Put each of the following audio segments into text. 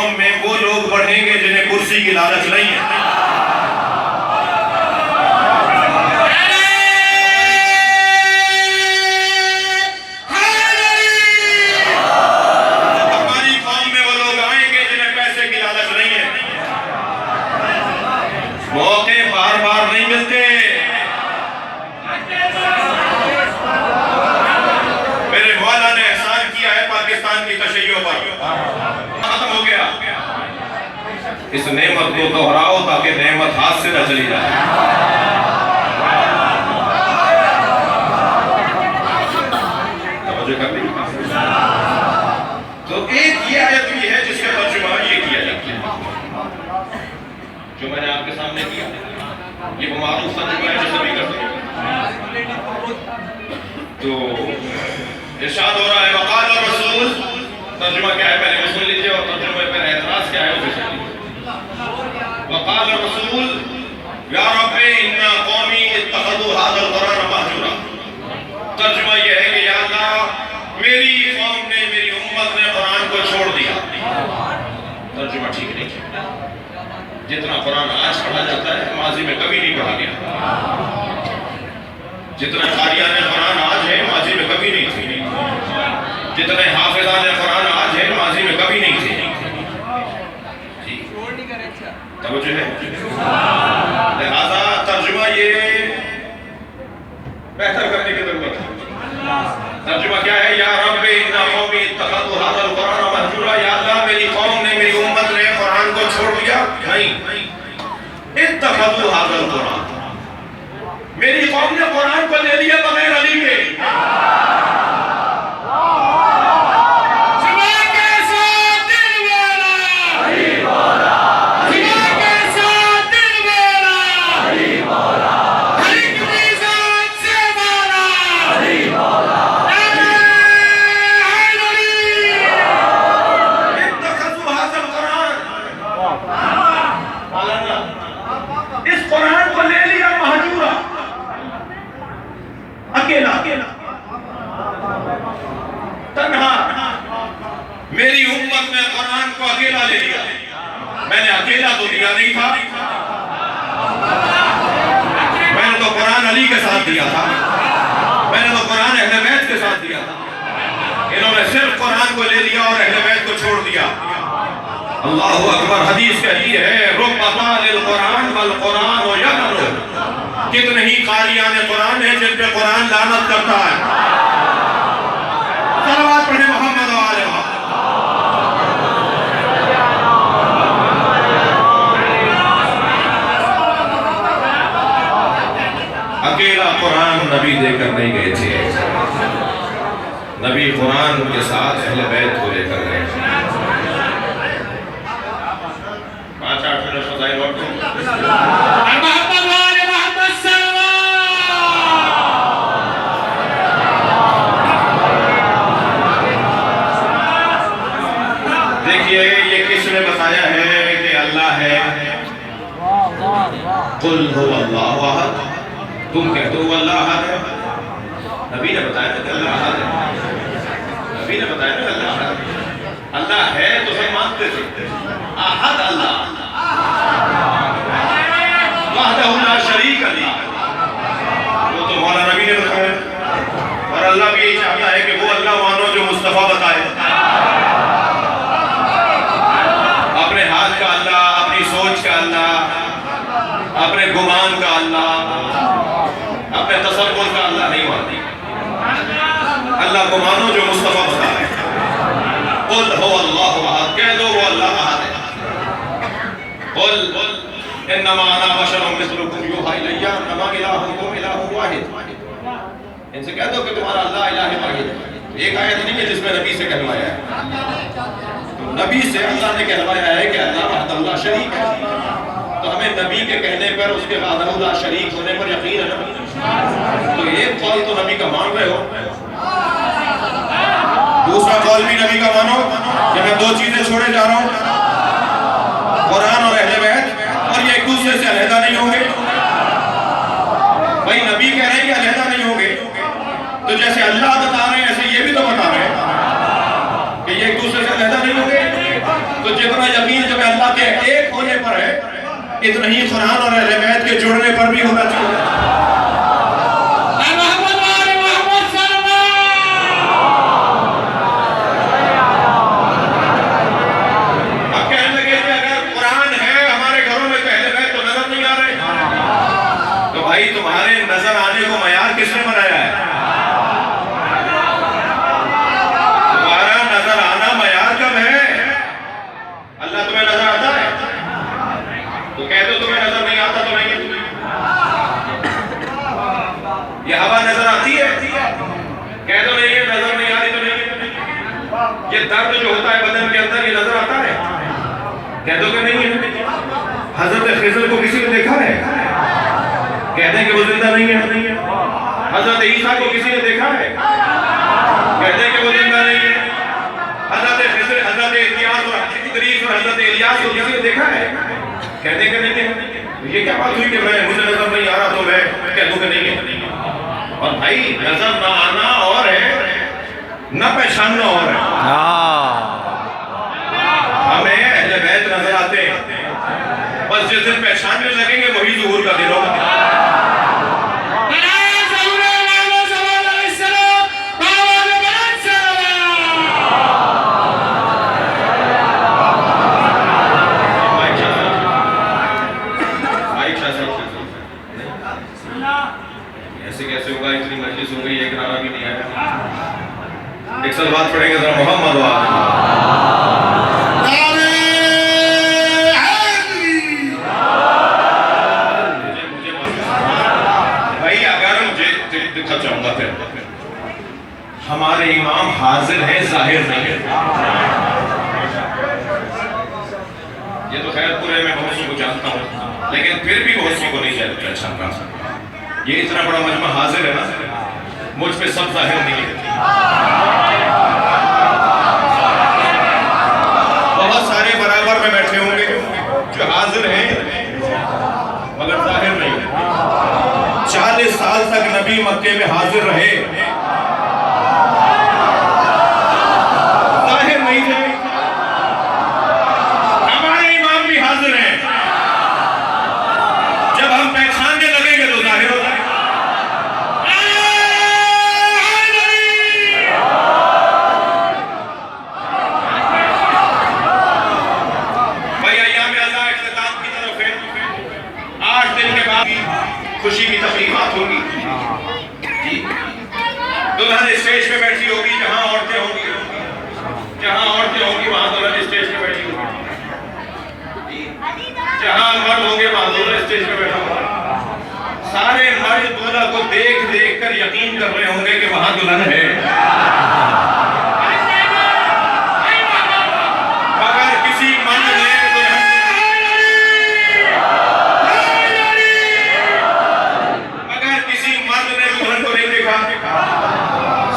कौम में वो लोग बढ़ेंगे जिन्हें कुर्सी की लालच नहीं है। हमारी कौम में वो लोग आएंगे जिन्हें पैसे की लालच नहीं है। मौके बार बार नहीं मिलते। मेरे मौला ने एहसान किया है पाकिस्तान की तशय्युओं पर, खत्म हो गया। इस नेमत को दोहराओ ताकि नेमत हाथ से न चली जाए। तो एक ये आयत भी है जिसका तर्जुमा ये किया जाता है जो मैंने आपके सामने किया। ये वो मारूफ तर्जुमा है जो सभी करते हैं। तो इरशाद हो रहा है वक़ाल रसूल, तर्जुमा क्या है पहले वो सुन लीजिए और तर्जुमे पर एतराज क्या है वो भी सुन लीजिए। वक़ाल रसूल या रब्बी इन्ना कौमी इत्तखज़ू हाज़ल कुरान महजूरा। तर्जुमा ये है कि या अल्लाह मेरी कौम ने, मेरी उम्मत ने कुरान को छोड़ दिया। तर्जुमा ठीक नहीं है। जितना कुरान आज पढ़ा जाता है माजी में कभी नहीं पढ़ा गया। जितना कारियान कुरान आज है माजी में कभी नहीं थे। जितने हाफिजान कुरान आज है माजी में कभी नहीं थे। तवज्जो है। लिहाजा तर्जुमा ये बेहतर करने की जरूरत है। तर्जुमा क्या है? या रब्बी इन्ना कौमी इत्तखज़ू हाज़ल कुरान महजूरा। या अल्लाह मेरी कौम ने, मेरी उम्मत ने कुरान को छोड़ दिया। नहीं, इत्तखज़ू हाज़ल कुरान, मेरी कौम ने कुरान को ले लिया बगैर अली के। इस कुरान को ले लिया महजूरा, अकेला अकेला तन्हा। मेरी उम्मत ने कुरान को अकेला ले लिया। मैंने अकेला तो लिया नहीं था। मैंने तो कुरान अली के साथ दिया था। मैंने तो कुरान अहले बैत के साथ दिया था। इन्होंने सिर्फ कुरान को ले लिया और अहले बैत को छोड़ दिया। अल्लाहु अकबर। हदीस कहती है रुब्बा क़ारिल कुरान वल कुरान यलअनु। कितने ही कारियान कुरान है जिन पे कुरान लानत करता है। सलवात पढ़े मोहम्मद व आले मोहम्मद। अकेला कुरान नबी देकर नहीं गए थे। नबी कुरान के साथ अहले बैत को लेकर गए। 5-8 मिनट फज़ाइल वक्त देखिए ये किसने बताया है कि अल्लाह है? कुल हुवल्लाहु अहद। तुम कहते हो अल्लाह अहद है। नबी ने बताया कि अल्लाह अहद है। नबी ने बताया कि अल्लाह अहद है। अल्लाह है तो सब मानते थे। अहद अल्लाह, वहदहु ला शरीक अल्लाह, वो तो मौला नबी ने बताया। और अल्लाह भी यही चाहता है कि वो अल्लाह मानो जो मुस्तफा बताए। अपने हाथ का अल्लाह, अपनी सोच का अल्लाह, अपने गुमान का अल्लाह, अपने तसव्वुर का अल्लाह नहीं मानती। अल्लाह को मानो जो मुस्तफा बताए। कुल हुवल्लाहु अहद, कह दो वो अल्लाह अहद है। कुल इन्नमा अना बशरुम मिस्लुकुम यूहा इलैया अन्नमा इलाहुकुम इलाहुन वाहिद। इनसे कह दो कि तुम्हारा अल्लाह इलाह वाहिद है। एक आयत नहीं है जिसमें नबी से कहलवाया है। तो नबी से अल्लाह ने कहलवाया है कि अल्लाह वहदहु ला शरीक है। तो हमें नबी के कहने पर, उसके वहदहु ला शरीक होने पर यकीन है ना। तो एक कौल तो नबी का मान रहे हो, दूसरा कौल भी नबी का मानो कि मैं दो चीजें छोड़े जा रहा हूं, कुरान और अहले बैत, और ये एक दूसरे से अलहदा नहीं होंगे। भाई नबी कह रहे हैं कि अलहदा नहीं होंगे, तो जैसे अल्लाह बता रहे हैं ऐसे ये भी तो बता रहे हैं कि ये एक दूसरे से अलहदा नहीं होंगे। तो जितना इतना ही कुरान और अहले बैत के जुड़ने पर भी होना चाहिए। तुम्हारे नजर आने को मयार किसने बनाया है? तुम्हारा नजर आना मयार कब है? अल्लाह तुम्हें नजर आता है तो कह दो, तुम्हें नजर नहीं आता तो नहीं। ये हवा नजर आती है, कह दो नहीं है, नजर नहीं आ रही तो नहीं। ये दर्द जो होता है बदन के अंदर, ये नजर आता है, कह दो कि नहीं है। हजरत खिज़र को किसी ने देखा है? कहते हैं कि वो जिंदा नहीं है। हजरत ईसा को किसी ने देखा है? कहते हैं कि वो जिंदा नहीं है। हजरत खिज़र, हजरत इलियास और हजरत इलियास को किसी ने देखा है? कहते हैं कि नहीं है। ये क्या बात हुई कि मैं मुझे नजर नहीं आ रहा तो मैं कह दूं कि नहीं है। और भाई नजर ना आना और है, ना पहचानना और है। हमें अहले बैत नजर आते हैं, बस जिस दिन पहचानने लगेंगे वही ज़ुहूर का दिन होगा। ऐसे कैसे होगा? इतनी मजलिस हो गई, एक नारा भी नहीं आया। एक सलवात पढ़ेंगे जरा मोहम्मद भाई। अगर मुझे दिखा चाहूंगा फिर हमारे इमाम हाजिर है, जाहिर नहीं है। ये तो खैर पूरे मैं बहुत सी को जानता हूँ, लेकिन फिर भी बहुत सी को नहीं जानता। ये इतना बड़ा मजमा हाजिर है ना, मुझ पे सब जाहिर नहीं है। बहुत सारे बराबर में बैठे होंगे जो हाजिर हैं मगर जाहिर नहीं है। 40 साल तक नबी मक्के में हाजिर रहे, जाहिर नहीं थे। हमारे इमाम भी हाजिर हैं, जब हम पहचानने लगेंगे तो जाहिर हो जाएगा। खुशी की तकलीफात होगी जी। दुल्हन स्टेज पे बैठी होगी, जहां औरतें होंगी, वहां दुल्हन स्टेज पे बैठी होगी। जहां मर्द होंगे वहां दुल्हन स्टेज पे बैठा होगा। सारे मर्द दूल्हा को देख देख कर यकीन कर रहे होंगे कि वहां दुल्हन है, मगर किसी मर्द ने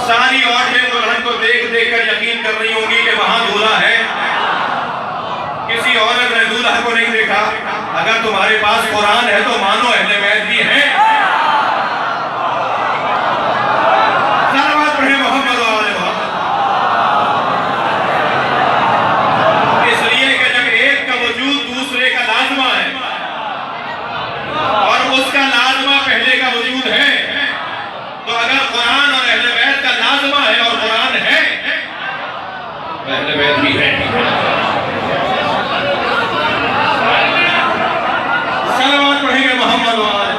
सारी औरतें दुल्हन को देख देख कर यकीन कर रही होंगी कि वहां दूल्हा है। किसी औरत ने दूल्हा को नहीं देखा। अगर तुम्हारे पास कुरान है तो मानो अहले बैत भी है। सलावत पढ़े मोहम्मद वाले मोहम्मद। इसलिए कि जब एक का वजूद दूसरे का लाजमा है और उसका लाजमा पहले का वजूद है, तो अगर कुरान और अहले बैत का लाजमा है और कुरान है, अहले बैत भी है। सलावत पढ़ेंगे मोहम्मद वाले।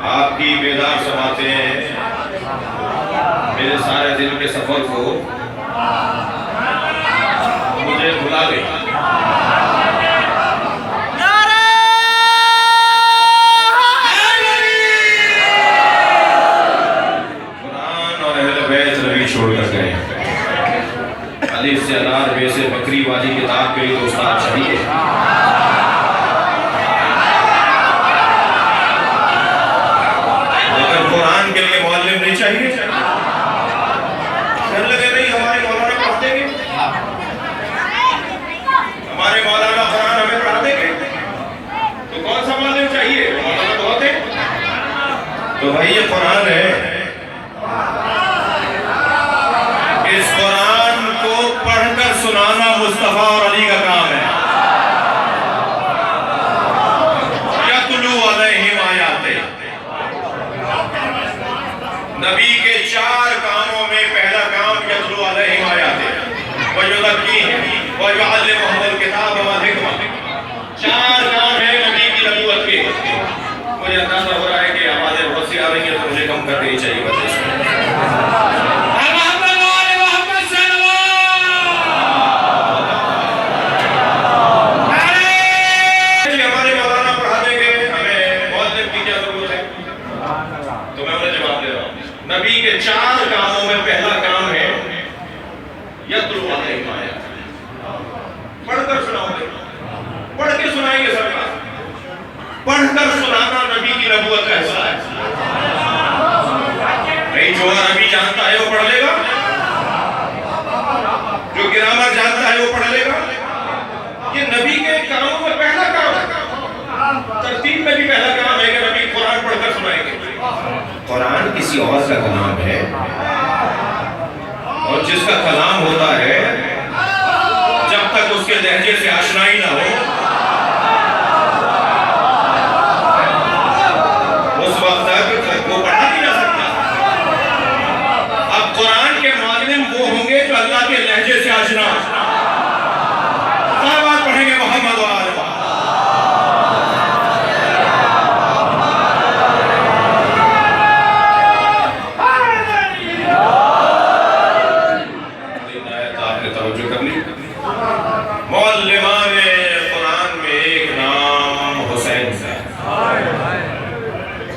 आपकी बेदार समातें मेरे सारे दिल के सफर को मुझे भुला गई। कुरान और अहले बैत नबी छोड़कर गए। अलिफ से अनार, बे से बकरी वाली किताब के लिए तो उस्ताद चाहिए। भाई ये कुरान है, इस कुरान को पढ़कर सुनाना मुस्तफा और अली का काम है। यतलू अलैहिम आयाते, नबी के 4 कामों में पहला काम यतलू अलैहिम आयाते व युज़क्कीहिम व युअल्लिमुहुमुल किताब वल हिकमा। 4 काम है नबी की नबूवत के। मुझे अंदाजा हो रहा है कि आवाजें बहुत सी आ रही हैं, तो मुझे कम कर देनी चाहिए बस इसमें। हमारे मौलाना पढ़ा देंगे, हमें मौलवी की क्या जरूरत है? तो मैं उन्हें जवाब दे रहा हूँ। नबी के 4 कामों में पहला काम है यतलू अलैहिम आयात, पढ़कर सुनाओगे, पढ़ के सुनाएंगे सरकार। पढ़कर सुनाना नबी की नबूवत का हिस्सा है। नहीं, जो अरबी जानता है वो पढ़ लेगा, जो ग्रामर जानता है वो पढ़ लेगा। ये नबी के कामों में पहला काम है। तरतीब में भी पहला काम है कि नबी कुरान पढ़कर सुनाएंगे। कुरान किसी और का कलाम है, और जिसका कलाम होता है जब तक उसके लहजे से आशनाई ना हो उस वक्त तक वो पढ़ा नहीं जा सकता। अब कुरान के मालिम वो होंगे जो अल्लाह के लहजे से आशना। बार पढ़ेंगे मोहम्मद और आले आपने तवज्जो कर ली। मौलमा